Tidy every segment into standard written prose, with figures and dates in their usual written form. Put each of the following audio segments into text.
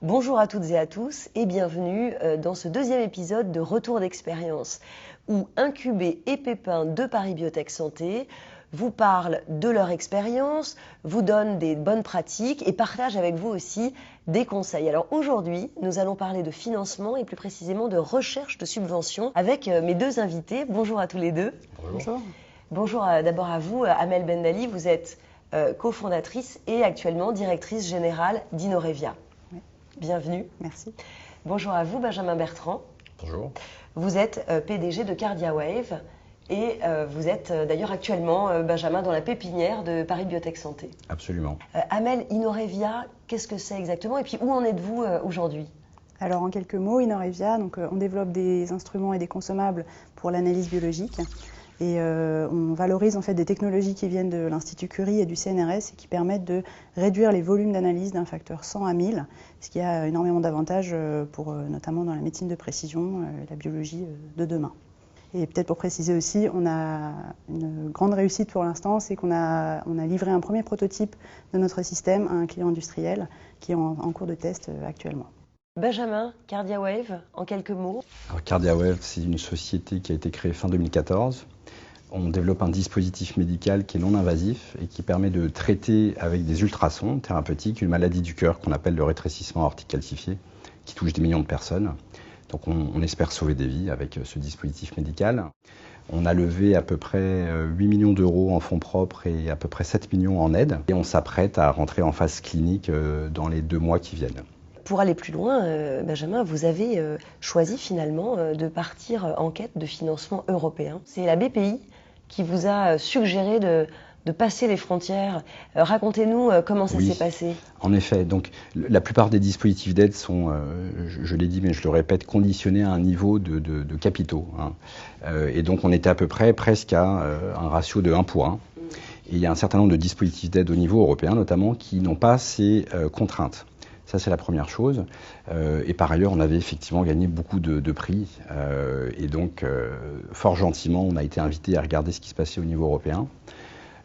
Bonjour à toutes et à tous et bienvenue dans ce deuxième épisode de Retour d'expérience où Incubé et Pépin de Paris Biotech Santé vous parlent de leur expérience, vous donnent des bonnes pratiques et partagent avec vous aussi des conseils. Alors aujourd'hui, nous allons parler de financement et plus précisément de recherche de subventions avec mes deux invités. Bonjour à tous les deux. Bonjour. Bonjour d'abord à vous, Amel Bendali, vous êtes cofondatrice et actuellement directrice générale d'Inorevia. Bienvenue. Merci. Bonjour à vous, Benjamin Bertrand. Bonjour. Vous êtes PDG de CardiaWave et vous êtes d'ailleurs actuellement, Benjamin, dans la pépinière de Paris Biotech Santé. Absolument. Amel, Inorevia, qu'est-ce que c'est exactement et puis où en êtes-vous aujourd'hui ? Alors en quelques mots, Inorevia, on développe des instruments et des consommables pour l'analyse biologique. Et on valorise en fait des technologies qui viennent de l'Institut Curie et du CNRS et qui permettent de réduire les volumes d'analyse d'un facteur 100 à 1000, ce qui a énormément d'avantages pour notamment dans la médecine de précision et la biologie de demain. Et peut-être pour préciser aussi, on a une grande réussite pour l'instant, c'est qu'on a livré un premier prototype de notre système à un client industriel qui est en cours de test actuellement. Benjamin, CardiaWave, en quelques mots. Alors, CardiaWave, c'est une société qui a été créée fin 2014. On développe un dispositif médical qui est non invasif et qui permet de traiter avec des ultrasons thérapeutiques une maladie du cœur qu'on appelle le rétrécissement aortique calcifié, qui touche des millions de personnes. Donc on espère sauver des vies avec ce dispositif médical. On a levé à peu près 8 millions d'euros en fonds propres et à peu près 7 millions en aide. Et on s'apprête à rentrer en phase clinique dans les 2 mois qui viennent. Pour aller plus loin, Benjamin, vous avez choisi finalement de partir en quête de financement européen. C'est la BPI qui vous a suggéré de passer les frontières. Racontez-nous comment ça s'est passé. En effet, donc la plupart des dispositifs d'aide sont, je l'ai dit mais je le répète, conditionnés à un niveau de capitaux. Et donc on était à peu près presque à un ratio de 1 pour 1. Et il y a un certain nombre de dispositifs d'aide au niveau européen notamment qui n'ont pas ces contraintes. Ça, c'est la première chose. Et par ailleurs, on avait effectivement gagné beaucoup de prix. Et donc, fort gentiment, on a été invité à regarder ce qui se passait au niveau européen.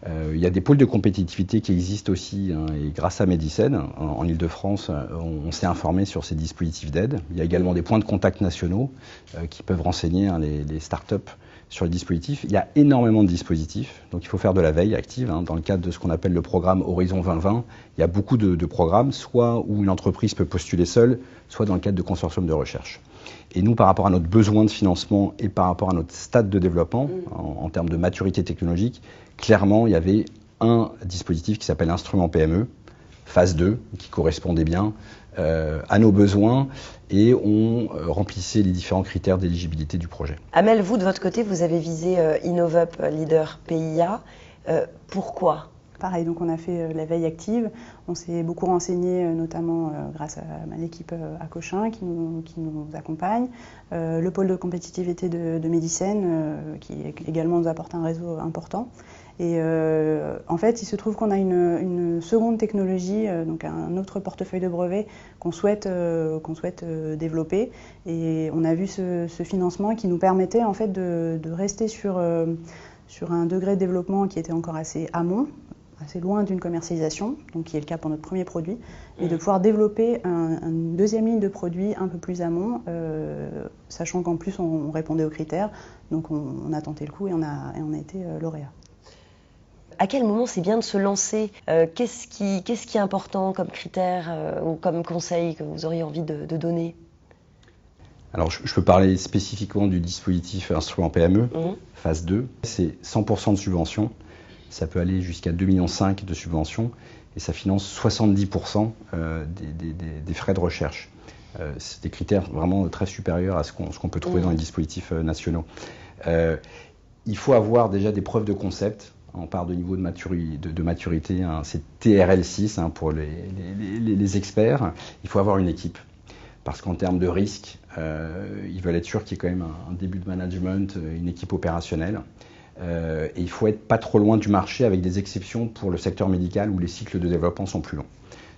Il y a des pôles de compétitivité qui existent aussi. Et grâce à Medicène, en Ile-de-France, on s'est informé sur ces dispositifs d'aide. Il y a également des points de contact nationaux qui peuvent renseigner les startups sur les dispositifs. Il y a énormément de dispositifs, donc il faut faire de la veille active. Dans le cadre de ce qu'on appelle le programme Horizon 2020, il y a beaucoup de programmes, soit où une entreprise peut postuler seule, soit dans le cadre de consortiums de recherche. Et nous, par rapport à notre besoin de financement et par rapport à notre stade de développement, en termes de maturité technologique, clairement, il y avait un dispositif qui s'appelle Instrument PME, phase 2, qui correspondait bien à nos besoins et on remplissait les différents critères d'éligibilité du projet. Amel, vous, de votre côté, vous avez visé Innovup, leader PIA. Pourquoi ? Pareil, donc on a fait la veille active, on s'est beaucoup renseigné, notamment grâce à l'équipe à Cochin qui nous accompagne, le pôle de compétitivité de Medicène qui également nous apporte un réseau important. Et en fait, il se trouve qu'on a une seconde technologie, donc un autre portefeuille de brevets qu'on souhaite développer. Et on a vu ce financement qui nous permettait en fait de rester sur un degré de développement qui était encore assez amont, assez loin d'une commercialisation, donc qui est le cas pour notre premier produit, et de pouvoir développer une deuxième ligne de produits un peu plus amont, sachant qu'en plus on répondait aux critères, donc on a tenté le coup et on a été lauréat. À quel moment c'est bien de se lancer ? Qu'est-ce qui est important comme critère ou comme conseil que vous auriez envie de donner ? Alors je peux parler spécifiquement du dispositif Instrument PME, phase 2. C'est 100% de subvention. Ça peut aller jusqu'à 2,5 millions de subventions et ça finance 70% des frais de recherche. C'est des critères vraiment très supérieurs à ce qu'on peut trouver dans les dispositifs nationaux. Il faut avoir déjà des preuves de concept. On parle de niveau de maturité, c'est TRL6 pour les experts. Il faut avoir une équipe. Parce qu'en termes de risque, ils veulent être sûrs qu'il y ait quand même un début de management, une équipe opérationnelle. Et il faut être pas trop loin du marché avec des exceptions pour le secteur médical où les cycles de développement sont plus longs.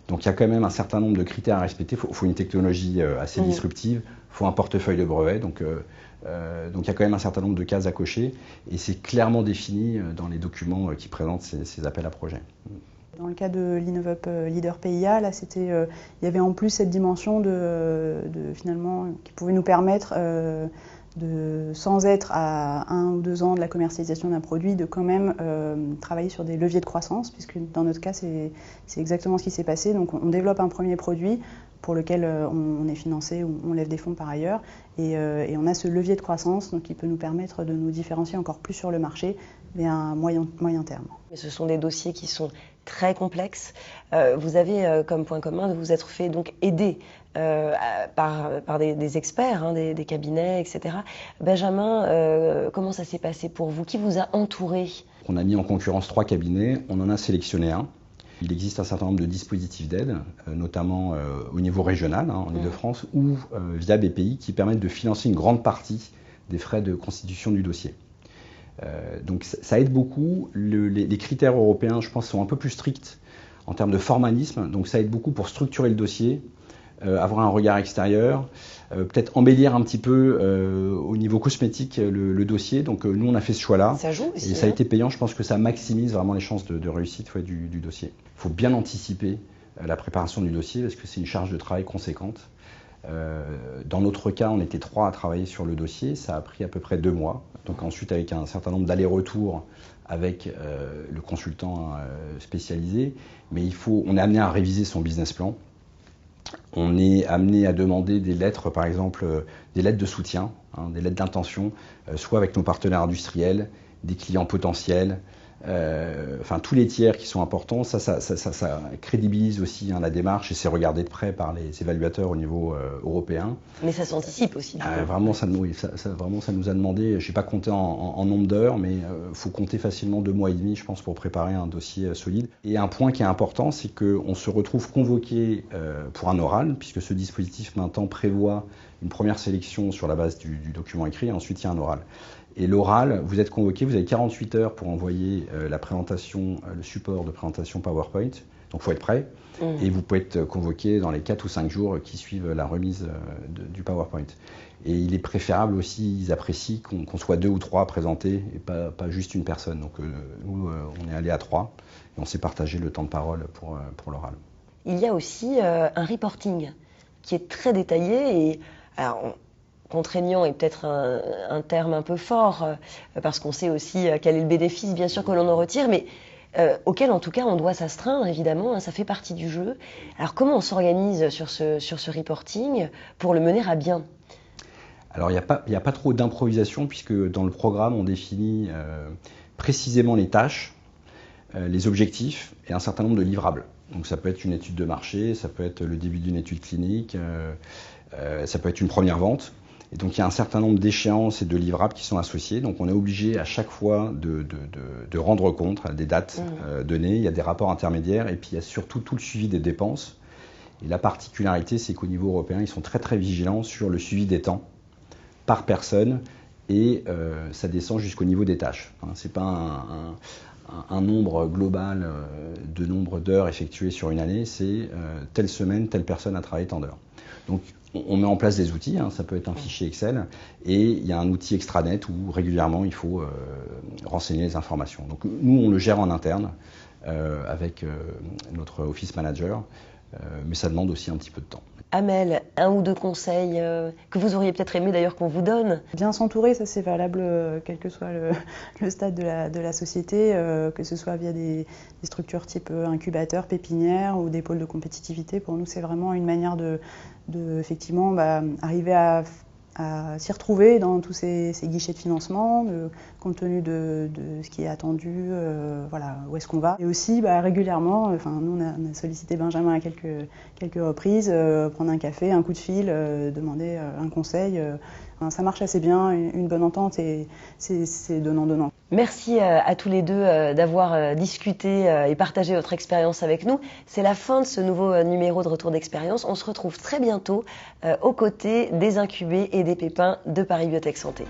Donc il y a quand même un certain nombre de critères à respecter. Il faut une technologie assez disruptive, il faut un portefeuille de brevets. Donc il y a quand même un certain nombre de cases à cocher et c'est clairement défini dans les documents qui présentent ces appels à projets. Dans le cas de l'InnovUp Leader PIA, là, il y avait en plus cette dimension finalement, qui pouvait nous permettre sans être à 1 ou 2 ans de la commercialisation d'un produit, de quand même travailler sur des leviers de croissance, puisque dans notre cas, c'est exactement ce qui s'est passé. Donc on développe un premier produit pour lequel on est financé ou on lève des fonds par ailleurs, et on a ce levier de croissance donc, qui peut nous permettre de nous différencier encore plus sur le marché, mais à un moyen terme. Ce sont des dossiers qui sont très complexes. Vous avez comme point commun de vous être fait donc aider par des experts, hein, des cabinets, etc. Benjamin, comment ça s'est passé pour vous? Qui vous a entouré? On a mis en concurrence 3 cabinets, on en a sélectionné un. Il existe un certain nombre de dispositifs d'aide, notamment au niveau régional, hein, en Ile-de-France, ou via BPI, qui permettent de financer une grande partie des frais de constitution du dossier. Donc ça aide beaucoup. Les critères européens, je pense, sont un peu plus stricts en termes de formalisme. Donc ça aide beaucoup pour structurer le dossier, avoir un regard extérieur, peut-être embellir un petit peu au niveau cosmétique le dossier. Donc nous, on a fait ce choix-là. Ça joue aussi. Et ça a été payant. Je pense que ça maximise vraiment les chances de réussite du dossier. Il faut bien anticiper la préparation du dossier parce que c'est une charge de travail conséquente. Dans notre cas, on était 3 à travailler sur le dossier. Ça a pris à peu près 2 mois. Donc ensuite, avec un certain nombre d'allers-retours avec le consultant spécialisé. Mais on est amené à réviser son business plan. On est amené à demander des lettres, par exemple, des lettres de soutien, hein, des lettres d'intention, soit avec nos partenaires industriels, des clients potentiels, enfin tous les tiers qui sont importants. Ça crédibilise aussi hein, la démarche et c'est regardé de près par les évaluateurs au niveau européen. Mais ça s'anticipe aussi. Vraiment, ça nous a demandé, je ne sais pas compter en nombre d'heures, mais il faut compter facilement 2 mois et demi, je pense, pour préparer un dossier solide. Et un point qui est important, c'est qu'on se retrouve convoqué pour un oral, puisque ce dispositif maintenant prévoit une première sélection sur la base du document écrit, et ensuite il y a un oral. Et l'oral, vous êtes convoqué, vous avez 48 heures pour envoyer la présentation, le support de présentation PowerPoint. Donc il faut être prêt. Et vous pouvez être convoqué dans les 4 ou 5 jours qui suivent la remise du PowerPoint. Et il est préférable aussi, ils apprécient qu'on soit 2 ou 3 à présenter et pas juste une personne. Donc nous, on est allé à 3 et on s'est partagé le temps de parole pour l'oral. Il y a aussi un reporting qui est très détaillé et alors, contraignant est peut-être un terme un peu fort, parce qu'on sait aussi quel est le bénéfice, bien sûr, que l'on en retire, mais auquel, en tout cas, on doit s'astreindre, évidemment, hein, ça fait partie du jeu. Alors, comment on s'organise sur ce reporting pour le mener à bien? Alors, il n'y a pas trop d'improvisation, puisque dans le programme, on définit précisément les tâches, les objectifs et un certain nombre de livrables. Donc, ça peut être une étude de marché, ça peut être le début d'une étude clinique, ça peut être une première vente. Et donc il y a un certain nombre d'échéances et de livrables qui sont associés. Donc on est obligé à chaque fois de rendre compte des dates données. Il y a des rapports intermédiaires et puis il y a surtout tout le suivi des dépenses. Et la particularité, c'est qu'au niveau européen, ils sont très très vigilants sur le suivi des temps par personne et ça descend jusqu'au niveau des tâches. C'est pas un nombre global de nombre d'heures effectuées sur une année, c'est telle semaine, telle personne a travaillé tant d'heures. Donc on met en place des outils, hein, ça peut être un fichier Excel, et il y a un outil extranet où régulièrement il faut renseigner les informations. Donc nous on le gère en interne avec notre office manager, mais ça demande aussi un petit peu de temps. Amel, 1 ou 2 conseils que vous auriez peut-être aimé d'ailleurs qu'on vous donne? Bien s'entourer, ça c'est valable quel que soit le stade de la société, que ce soit via des structures type incubateur, pépinière ou des pôles de compétitivité. Pour nous, c'est vraiment une manière de effectivement arriver à s'y retrouver dans tous ces guichets de financement, compte tenu de ce qui est attendu, voilà, où est-ce qu'on va. Et aussi régulièrement, nous on a sollicité Benjamin à quelques reprises, prendre un café, un coup de fil, demander un conseil. Ça marche assez bien, une bonne entente et c'est donnant-donnant. Merci à tous les deux d'avoir discuté et partagé votre expérience avec nous. C'est la fin de ce nouveau numéro de Retour d'expérience. On se retrouve très bientôt aux côtés des incubés et des pépins de Paris Biotech Santé.